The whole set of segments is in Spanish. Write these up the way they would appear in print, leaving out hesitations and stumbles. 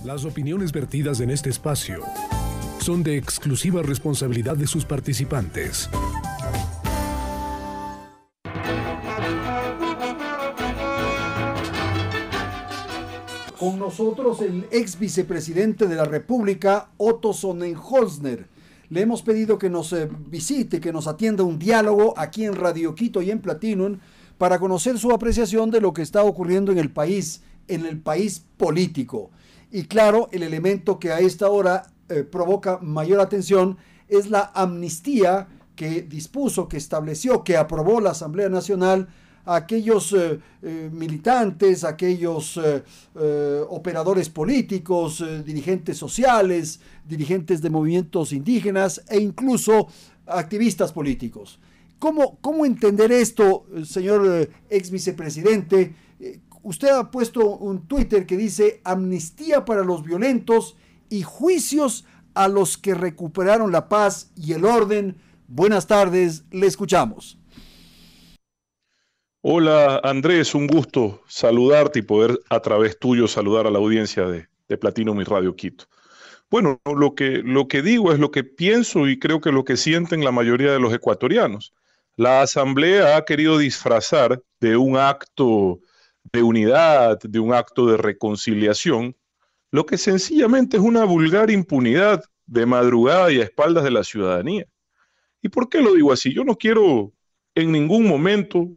Las opiniones vertidas en este espacio son de exclusiva responsabilidad de sus participantes. Con nosotros el ex vicepresidente de la República, Otto Sonnenholzner. Le hemos pedido que nos visite, que nos atienda un diálogo aquí en Radio Quito y en Platinum para conocer su apreciación de lo que está ocurriendo en el país político. Y claro, el elemento que a esta hora provoca mayor atención es la amnistía que dispuso, que estableció, que aprobó la Asamblea Nacional a aquellos militantes, aquellos operadores políticos, dirigentes sociales, dirigentes de movimientos indígenas e incluso activistas políticos. ¿Cómo entender esto, señor ex vicepresidente? Usted ha puesto un Twitter que dice amnistía para los violentos y juicios a los que recuperaron la paz y el orden. Buenas tardes, le escuchamos. Hola Andrés, un gusto saludarte y poder a través tuyo saludar a la audiencia de Platinum y Radio Quito. Bueno, lo que digo es lo que pienso y creo que lo que sienten la mayoría de los ecuatorianos. La Asamblea ha querido disfrazar de un acto de unidad, de un acto de reconciliación, lo que sencillamente es una vulgar impunidad de madrugada y a espaldas de la ciudadanía. ¿Y por qué lo digo así? Yo no quiero en ningún momento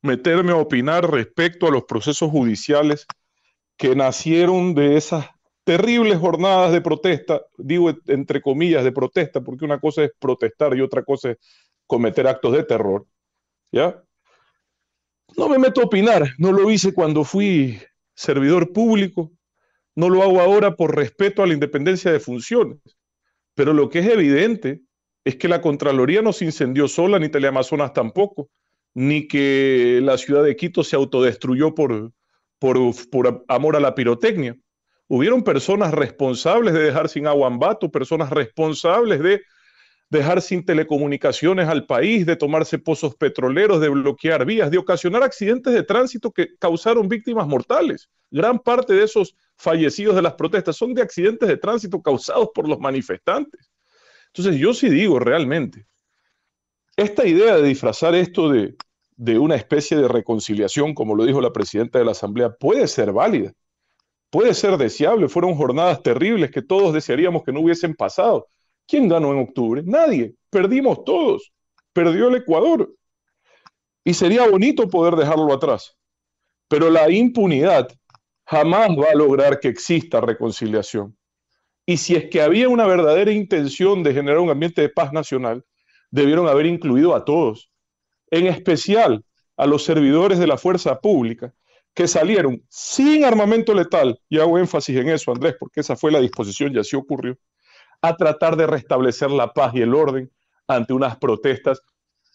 meterme a opinar respecto a los procesos judiciales que nacieron de esas terribles jornadas de protesta, digo entre comillas de protesta, porque una cosa es protestar y otra cosa es cometer actos de terror, ¿ya? No me meto a opinar, no lo hice cuando fui servidor público, no lo hago ahora por respeto a la independencia de funciones, pero lo que es evidente es que la Contraloría no se incendió sola, ni Teleamazonas tampoco, ni que la ciudad de Quito se autodestruyó por amor a la pirotecnia. Hubieron personas responsables de dejar sin agua Ambato, personas responsables de dejar sin telecomunicaciones al país, de tomarse pozos petroleros, de bloquear vías, de ocasionar accidentes de tránsito que causaron víctimas mortales. Gran parte de esos fallecidos de las protestas son de accidentes de tránsito causados por los manifestantes. Entonces yo sí digo realmente, esta idea de disfrazar esto de una especie de reconciliación, como lo dijo la presidenta de la Asamblea, puede ser válida, puede ser deseable. Fueron jornadas terribles que todos desearíamos que no hubiesen pasado. ¿Quién ganó en octubre? Nadie. Perdimos todos. Perdió el Ecuador. Y sería bonito poder dejarlo atrás. Pero la impunidad jamás va a lograr que exista reconciliación. Y si es que había una verdadera intención de generar un ambiente de paz nacional, debieron haber incluido a todos, en especial a los servidores de la fuerza pública, que salieron sin armamento letal, y hago énfasis en eso, Andrés, porque esa fue la disposición y así ocurrió, a tratar de restablecer la paz y el orden ante unas protestas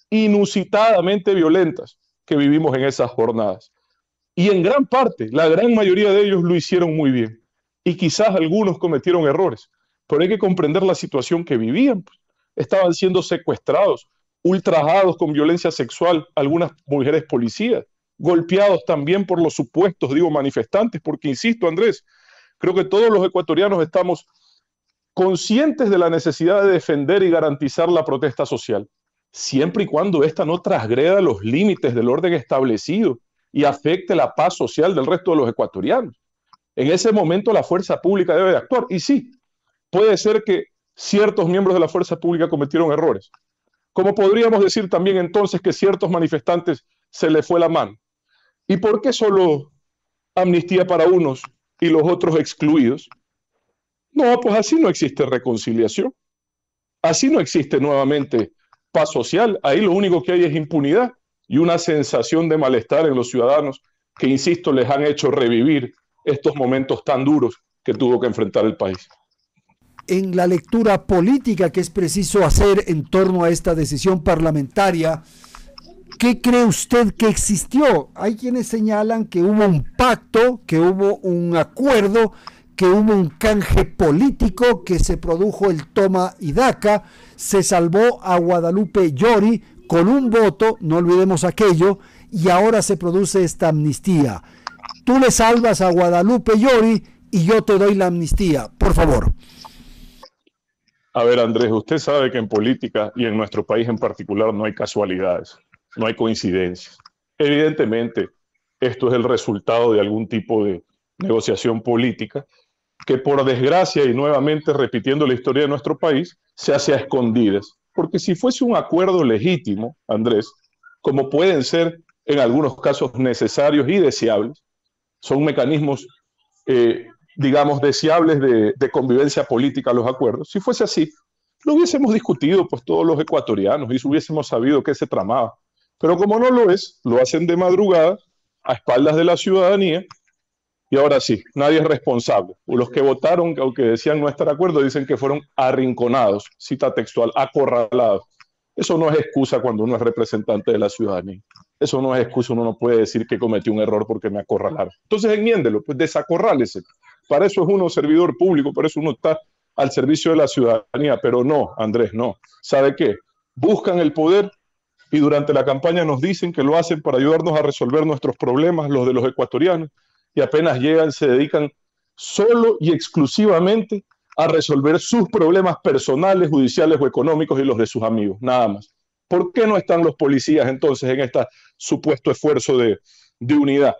inusitadamente violentas que vivimos en esas jornadas. Y en gran parte, la gran mayoría de ellos lo hicieron muy bien. Y quizás algunos cometieron errores, pero hay que comprender la situación que vivían. Estaban siendo secuestrados, ultrajados con violencia sexual, algunas mujeres policías, golpeados también por los supuestos, manifestantes, porque insisto, Andrés, creo que todos los ecuatorianos estamos conscientes de la necesidad de defender y garantizar la protesta social, siempre y cuando ésta no transgreda los límites del orden establecido y afecte la paz social del resto de los ecuatorianos. En ese momento la fuerza pública debe de actuar. Y sí, puede ser que ciertos miembros de la fuerza pública cometieron errores. Como podríamos decir también entonces que ciertos manifestantes se les fue la mano. ¿Y por qué solo amnistía para unos y los otros excluidos? No, pues así no existe reconciliación. Así no existe nuevamente paz social. Ahí lo único que hay es impunidad y una sensación de malestar en los ciudadanos que, insisto, les han hecho revivir estos momentos tan duros que tuvo que enfrentar el país. En la lectura política que es preciso hacer en torno a esta decisión parlamentaria, ¿qué cree usted que existió? Hay quienes señalan que hubo un pacto, que hubo un acuerdo, que hubo un canje político, que se produjo el toma y daca, se salvó a Guadalupe Llori con un voto, no olvidemos aquello, y ahora se produce esta amnistía. Tú le salvas a Guadalupe Llori, y yo te doy la amnistía. Por favor. A ver, Andrés, usted sabe que en política y en nuestro país en particular no hay casualidades, no hay coincidencias. Evidentemente, esto es el resultado de algún tipo de negociación política que, por desgracia y nuevamente repitiendo la historia de nuestro país, se hace a escondidas. Porque si fuese un acuerdo legítimo, Andrés, como pueden ser en algunos casos necesarios y deseables, son mecanismos, digamos, deseables de convivencia política los acuerdos. Si fuese así, lo hubiésemos discutido pues todos los ecuatorianos y hubiésemos sabido qué se tramaba. Pero como no lo es, lo hacen de madrugada, a espaldas de la ciudadanía, y ahora sí, nadie es responsable. Los que votaron, aunque decían no estar de acuerdo, dicen que fueron arrinconados, cita textual, acorralados. Eso no es excusa cuando uno es representante de la ciudadanía. Eso no es excusa, uno no puede decir que cometió un error porque me acorralaron. Entonces enmiéndelo, pues desacorrálese. Para eso es uno servidor público, para eso uno está al servicio de la ciudadanía. Pero no, Andrés, no. ¿Sabe qué? Buscan el poder y durante la campaña nos dicen que lo hacen para ayudarnos a resolver nuestros problemas, los de los ecuatorianos, y apenas llegan se dedican solo y exclusivamente a resolver sus problemas personales, judiciales o económicos y los de sus amigos, nada más. ¿Por qué no están los policías entonces en este supuesto esfuerzo de unidad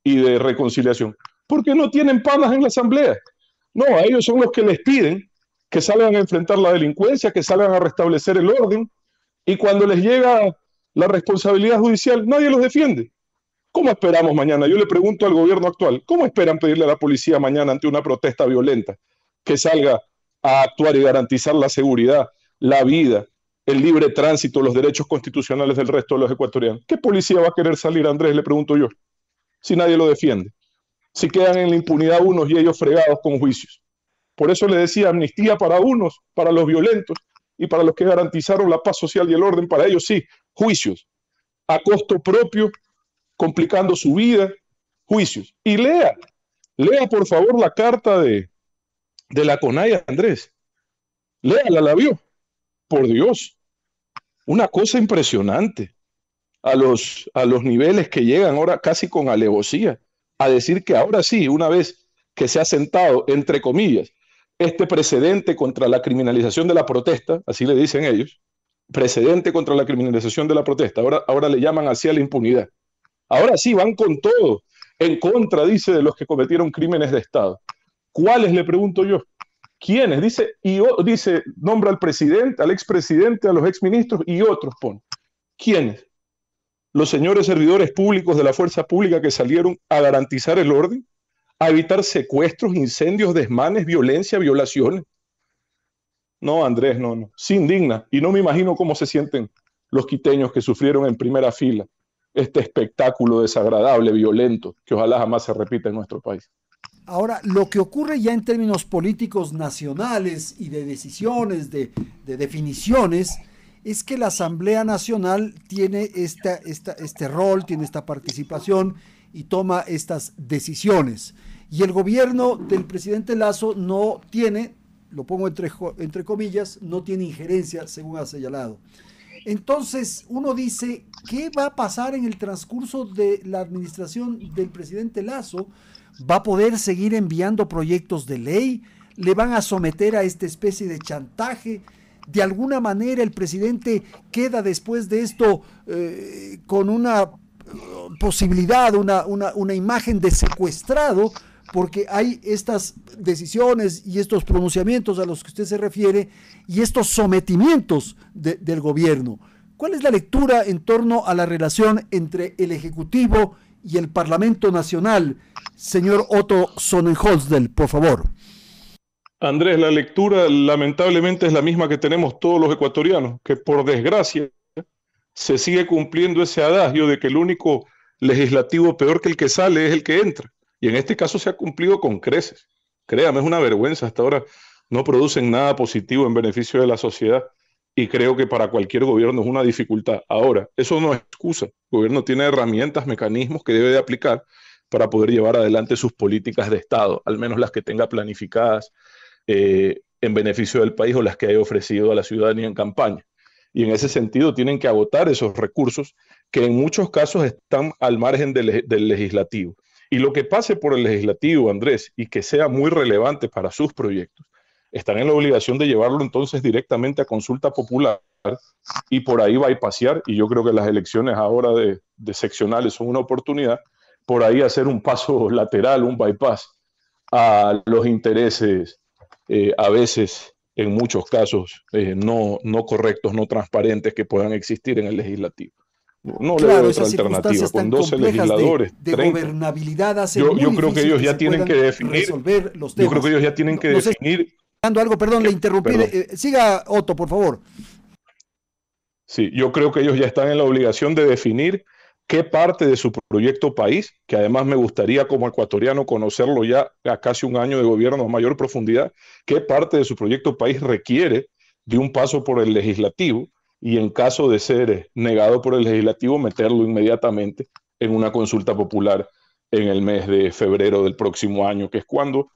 y de reconciliación? Porque no tienen panas en la asamblea. No, a ellos son los que les piden que salgan a enfrentar la delincuencia, que salgan a restablecer el orden, y cuando les llega la responsabilidad judicial, nadie los defiende. ¿Cómo esperamos mañana? Yo le pregunto al gobierno actual, ¿cómo esperan pedirle a la policía mañana ante una protesta violenta que salga a actuar y garantizar la seguridad, la vida, el libre tránsito, los derechos constitucionales del resto de los ecuatorianos? ¿Qué policía va a querer salir, Andrés? Le pregunto yo, si nadie lo defiende. Si quedan en la impunidad unos y ellos fregados con juicios. Por eso le decía, amnistía para unos, para los violentos, y para los que garantizaron la paz social y el orden, para ellos sí, juicios, a costo propio, complicando su vida, juicios. Y lea por favor la carta de la CONAIE, Andrés. Léala, la vio. Por Dios, una cosa impresionante. A los niveles que llegan ahora casi con alevosía, a decir que ahora sí, una vez que se ha sentado, entre comillas, este precedente contra la criminalización de la protesta, así le dicen ellos, precedente contra la criminalización de la protesta, ahora le llaman así a la impunidad. Ahora sí, van con todo, en contra, dice, de los que cometieron crímenes de Estado. ¿Cuáles, le pregunto yo? ¿Quiénes? Dice, nombra al presidente, al expresidente, a los exministros y otros pone. ¿Quiénes? Los señores servidores públicos de la fuerza pública que salieron a garantizar el orden, a evitar secuestros, incendios, desmanes, violencia, violaciones. No, Andrés, no. Se indigna. Y no me imagino cómo se sienten los quiteños que sufrieron en primera fila este espectáculo desagradable, violento, que ojalá jamás se repita en nuestro país. Ahora, lo que ocurre ya en términos políticos nacionales y de decisiones, de definiciones, es que la Asamblea Nacional tiene este rol, tiene esta participación y toma estas decisiones. Y el gobierno del presidente Lasso no tiene, lo pongo entre comillas, no tiene injerencia, según ha señalado. Entonces, uno dice, ¿qué va a pasar en el transcurso de la administración del presidente Lasso? ¿Va a poder seguir enviando proyectos de ley? ¿Le van a someter a esta especie de chantaje? ¿De alguna manera el presidente queda después de esto con una posibilidad, una imagen de secuestrado? Porque hay estas decisiones y estos pronunciamientos a los que usted se refiere y estos sometimientos del gobierno. ¿Cuál es la lectura en torno a la relación entre el Ejecutivo y el Parlamento Nacional? Señor Otto Sonnenholzdel, por favor. Andrés, la lectura lamentablemente es la misma que tenemos todos los ecuatorianos, que por desgracia se sigue cumpliendo ese adagio de que el único legislativo peor que el que sale es el que entra. Y en este caso se ha cumplido con creces. Créame, es una vergüenza. Hasta ahora no producen nada positivo en beneficio de la sociedad. Y creo que para cualquier gobierno es una dificultad. Ahora, eso no es excusa. El gobierno tiene herramientas, mecanismos que debe de aplicar para poder llevar adelante sus políticas de Estado, al menos las que tenga planificadas en beneficio del país o las que haya ofrecido a la ciudadanía en campaña. Y en ese sentido tienen que agotar esos recursos que en muchos casos están al margen del legislativo. Y lo que pase por el legislativo, Andrés, y que sea muy relevante para sus proyectos, están en la obligación de llevarlo entonces directamente a consulta popular y por ahí bypassear, y yo creo que las elecciones ahora de seccionales son una oportunidad, por ahí hacer un paso lateral, un bypass a los intereses a veces, en muchos casos, no correctos, no transparentes que puedan existir en el legislativo. No le veo otra alternativa. Con 12 legisladores, de 30, gobernabilidad hace yo creo que ellos ya tienen que definir los temas. Yo creo que ellos ya tienen que definir. Algo, perdón, le interrumpí. Siga, Otto, por favor. Sí, yo creo que ellos ya están en la obligación de definir qué parte de su proyecto país, que además me gustaría como ecuatoriano conocerlo ya a casi un año de gobierno a mayor profundidad, qué parte de su proyecto país requiere de un paso por el legislativo y en caso de ser negado por el legislativo, meterlo inmediatamente en una consulta popular en el mes de febrero del próximo año, que es cuando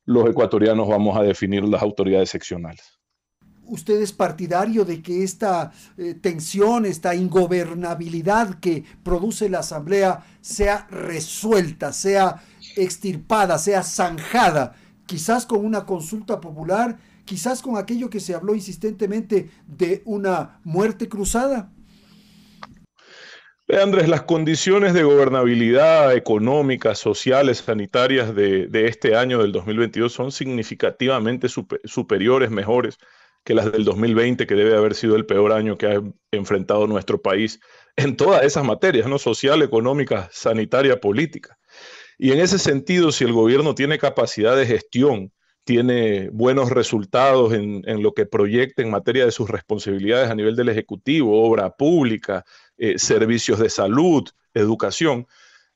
los ecuatorianos vamos a definir las autoridades seccionales. ¿Usted es partidario de que esta tensión, esta ingobernabilidad que produce la Asamblea sea resuelta, sea extirpada, sea zanjada, quizás con una consulta popular, quizás con aquello que se habló insistentemente de una muerte cruzada? Andrés, las condiciones de gobernabilidad económicas, sociales, sanitarias de este año del 2022 son significativamente superiores, mejores que las del 2020, que debe haber sido el peor año que ha enfrentado nuestro país en todas esas materias, ¿no? Social, económica, sanitaria, política. Y en ese sentido, si el gobierno tiene capacidad de gestión, tiene buenos resultados en lo que proyecta en materia de sus responsabilidades a nivel del Ejecutivo, obra pública, servicios de salud, educación,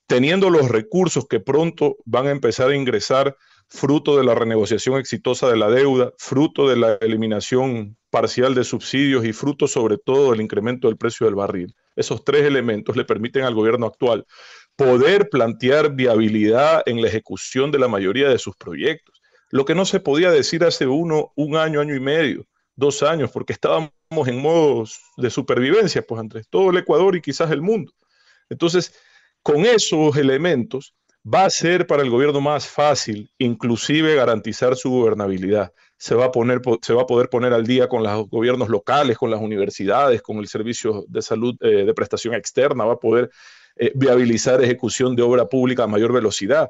teniendo los recursos que pronto van a empezar a ingresar fruto de la renegociación exitosa de la deuda, fruto de la eliminación parcial de subsidios y fruto sobre todo del incremento del precio del barril. Esos tres elementos le permiten al gobierno actual poder plantear viabilidad en la ejecución de la mayoría de sus proyectos. Lo que no se podía decir hace un año, año y medio, 2 años, porque estábamos en modos de supervivencia, pues entre todo el Ecuador y quizás el mundo. Entonces, con esos elementos va a ser para el gobierno más fácil, inclusive garantizar su gobernabilidad. Se va a poder poner al día con los gobiernos locales, con las universidades, con el servicio de salud de prestación externa, va a poder viabilizar ejecución de obra pública a mayor velocidad.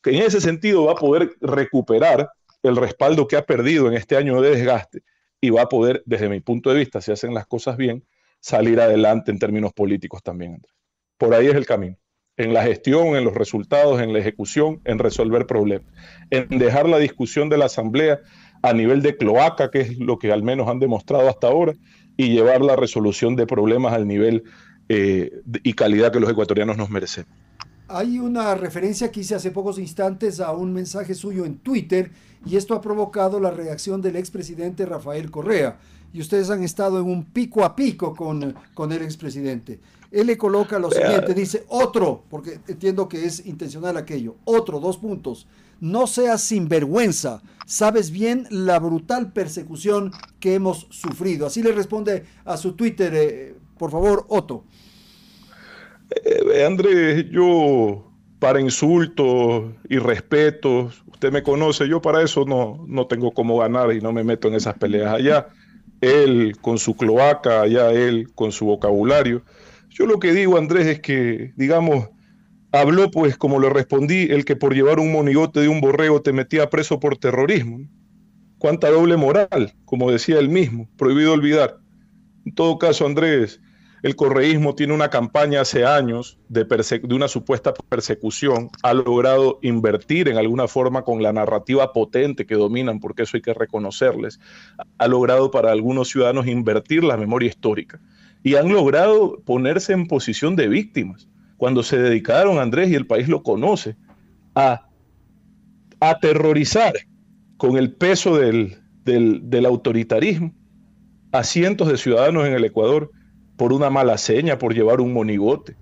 En ese sentido va a poder recuperar el respaldo que ha perdido en este año de desgaste y va a poder, desde mi punto de vista, si hacen las cosas bien, salir adelante en términos políticos también, Andrés. Por ahí es el camino. En la gestión, en los resultados, en la ejecución, en resolver problemas, en dejar la discusión de la Asamblea a nivel de cloaca, que es lo que al menos han demostrado hasta ahora, y llevar la resolución de problemas al nivel y calidad que los ecuatorianos nos merecemos. Hay una referencia que hice hace pocos instantes a un mensaje suyo en Twitter y esto ha provocado la reacción del expresidente Rafael Correa. Y ustedes han estado en un pico a pico con el expresidente. Él le coloca lo siguiente, dice, otro, porque entiendo que es intencional aquello, otro, 2 puntos, no seas sinvergüenza, sabes bien la brutal persecución que hemos sufrido. Así le responde a su Twitter, por favor, Otto. Andrés, yo para insultos y respetos, usted me conoce, yo para eso no tengo cómo ganar y no me meto en esas peleas. Allá él con su cloaca, allá él con su vocabulario. Yo lo que digo, Andrés, es que, digamos, habló pues como le respondí, el que por llevar un monigote de un borrego te metía preso por terrorismo. Cuánta doble moral, como decía él mismo, prohibido olvidar. En todo caso, Andrés, el correísmo tiene una campaña hace años de una supuesta persecución, ha logrado invertir en alguna forma con la narrativa potente que dominan, porque eso hay que reconocerles, ha logrado para algunos ciudadanos invertir la memoria histórica y han logrado ponerse en posición de víctimas cuando se dedicaron, Andrés, y el país lo conoce, a aterrorizar con el peso del autoritarismo a cientos de ciudadanos en el Ecuador por una mala seña, por llevar un monigote.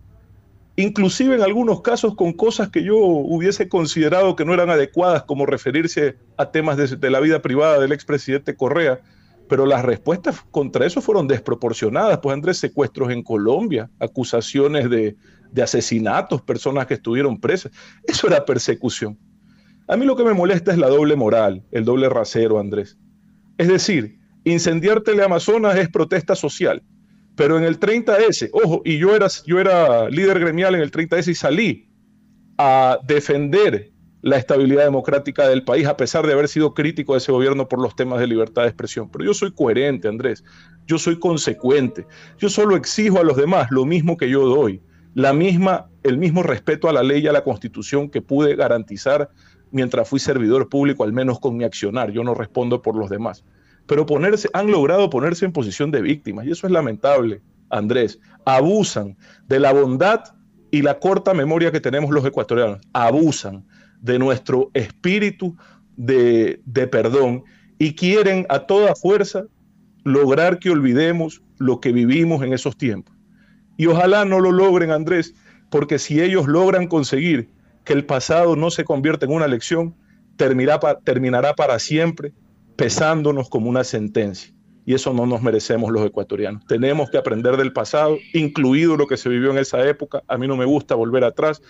Inclusive en algunos casos con cosas que yo hubiese considerado que no eran adecuadas, como referirse a temas de la vida privada del expresidente Correa, pero las respuestas contra eso fueron desproporcionadas. Pues Andrés, secuestros en Colombia, acusaciones de de asesinatos, personas que estuvieron presas. Eso era persecución. A mí lo que me molesta es la doble moral, el doble rasero, Andrés. Es decir, incendiar Teleamazonas es protesta social, pero en el 30S, ojo, y yo era líder gremial en el 30S y salí a defender la estabilidad democrática del país, a pesar de haber sido crítico de ese gobierno por los temas de libertad de expresión. Pero yo soy coherente, Andrés, yo soy consecuente, yo solo exijo a los demás lo mismo que yo doy, el mismo respeto a la ley y a la Constitución que pude garantizar mientras fui servidor público, al menos con mi accionar. Yo no respondo por los demás. Pero han logrado ponerse en posición de víctimas, y eso es lamentable, Andrés. Abusan de la bondad y la corta memoria que tenemos los ecuatorianos, abusan de nuestro espíritu de perdón y quieren a toda fuerza lograr que olvidemos lo que vivimos en esos tiempos. Y ojalá no lo logren, Andrés, porque si ellos logran conseguir que el pasado no se convierta en una lección, terminará para siempre pesándonos como una sentencia. Y eso no nos merecemos los ecuatorianos. Tenemos que aprender del pasado, incluido lo que se vivió en esa época. A mí no me gusta volver atrás.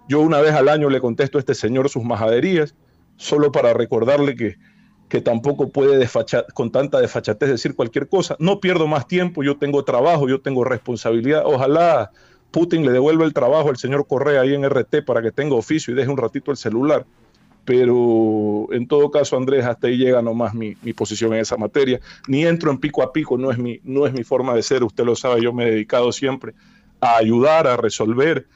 Yo una vez al año le contesto a este señor sus majaderías, solo para recordarle que tampoco puede con tanta desfachatez decir cualquier cosa. No pierdo más tiempo, yo tengo trabajo, yo tengo responsabilidad. Ojalá Putin le devuelva el trabajo al señor Correa ahí en RT para que tenga oficio y deje un ratito el celular. Pero en todo caso, Andrés, hasta ahí llega nomás mi posición en esa materia. Ni entro en pico a pico, no es mi forma de ser, usted lo sabe, yo me he dedicado siempre a ayudar, a resolver,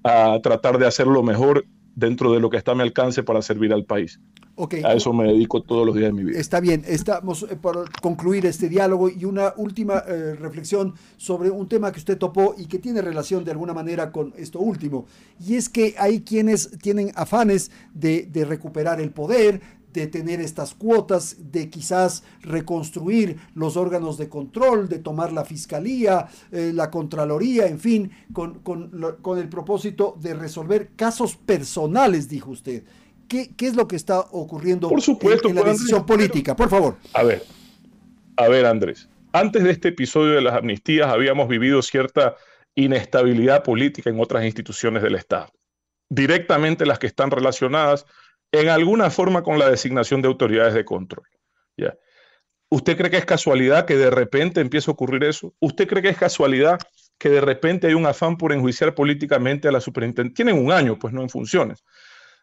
a tratar de hacer lo mejor dentro de lo que está a mi alcance para servir al país. Okay. A eso me dedico todos los días de mi vida. Está bien, estamos por concluir este diálogo y una última reflexión sobre un tema que usted topó y que tiene relación de alguna manera con esto último, y es que hay quienes tienen afanes de recuperar el poder, de tener estas cuotas, de quizás reconstruir los órganos de control, de tomar la fiscalía, la contraloría, en fin, con el propósito de resolver casos personales, dijo usted. ¿Qué es lo que está ocurriendo por supuesto, en la decisión política? Por favor. A ver, Andrés. Antes de este episodio de las amnistías habíamos vivido cierta inestabilidad política en otras instituciones del Estado. Directamente las que están relacionadas en alguna forma con la designación de autoridades de control. ¿Ya? ¿Usted cree que es casualidad que de repente empiece a ocurrir eso? ¿Usted cree que es casualidad que de repente hay un afán por enjuiciar políticamente a la superintendente? Tienen un año, pues no en funciones.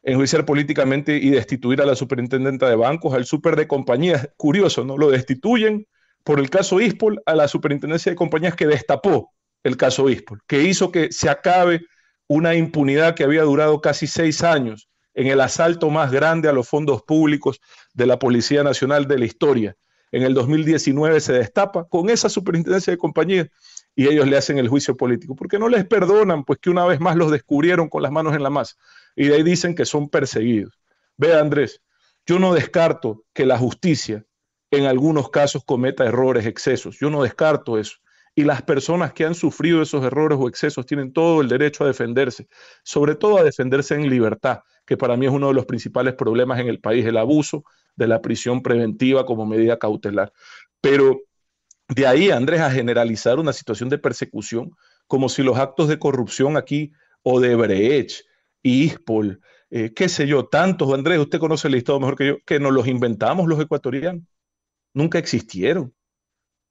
Enjuiciar políticamente y destituir a la superintendenta de bancos, al super de compañías. Curioso, ¿no? Lo destituyen por el caso Ispol a la superintendencia de compañías que destapó el caso Ispol, que hizo que se acabe una impunidad que había durado casi 6 años en el asalto más grande a los fondos públicos de la Policía Nacional de la historia. En el 2019 se destapa con esa superintendencia de compañías y ellos le hacen el juicio político, porque no les perdonan, pues que una vez más los descubrieron con las manos en la masa. Y de ahí dicen que son perseguidos. Vea, Andrés, yo no descarto que la justicia en algunos casos cometa errores, excesos. Yo no descarto eso. Y las personas que han sufrido esos errores o excesos tienen todo el derecho a defenderse, sobre todo a defenderse en libertad, que para mí es uno de los principales problemas en el país, el abuso de la prisión preventiva como medida cautelar. Pero de ahí, Andrés, a generalizar una situación de persecución, como si los actos de corrupción aquí, Odebrecht, Ispol, qué sé yo, tantos, Andrés, usted conoce el listado mejor que yo, que nos los inventamos los ecuatorianos. Nunca existieron.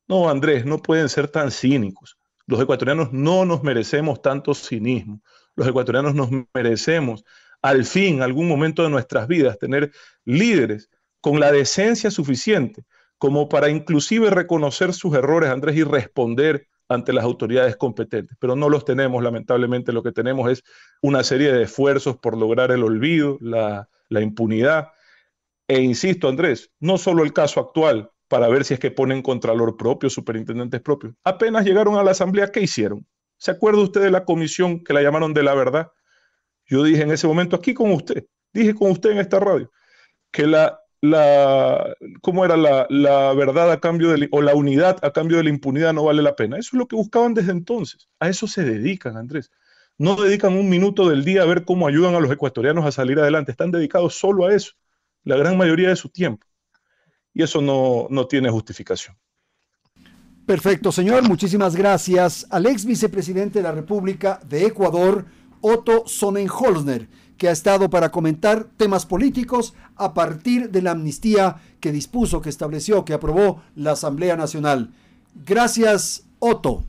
No, Andrés, no pueden ser tan cínicos. Los ecuatorianos no nos merecemos tanto cinismo. Los ecuatorianos nos merecemos, al fin, en algún momento de nuestras vidas, tener líderes con la decencia suficiente como para inclusive reconocer sus errores, Andrés, y responder ante las autoridades competentes. Pero no los tenemos, lamentablemente. Lo que tenemos es una serie de esfuerzos por lograr el olvido, la impunidad. E insisto, Andrés, no solo el caso actual, para ver si es que ponen contralor propio, superintendentes propios. Apenas llegaron a la asamblea, ¿qué hicieron? ¿Se acuerda usted de la comisión que la llamaron de la verdad? Yo dije en ese momento aquí con usted, dije con usted en esta radio, que ¿cómo era la verdad a cambio o la unidad a cambio de la impunidad no vale la pena? Eso es lo que buscaban desde entonces. A eso se dedican, Andrés. No dedican un minuto del día a ver cómo ayudan a los ecuatorianos a salir adelante. Están dedicados solo a eso, la gran mayoría de su tiempo. Y eso no tiene justificación. Perfecto, señor. Muchísimas gracias al ex vicepresidente de la República de Ecuador, Otto Sonnenholzner, que ha estado para comentar temas políticos a partir de la amnistía que dispuso, que estableció, que aprobó la Asamblea Nacional. Gracias, Otto.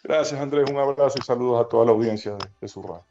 Gracias, Andrés. Un abrazo y saludos a toda la audiencia de su radio.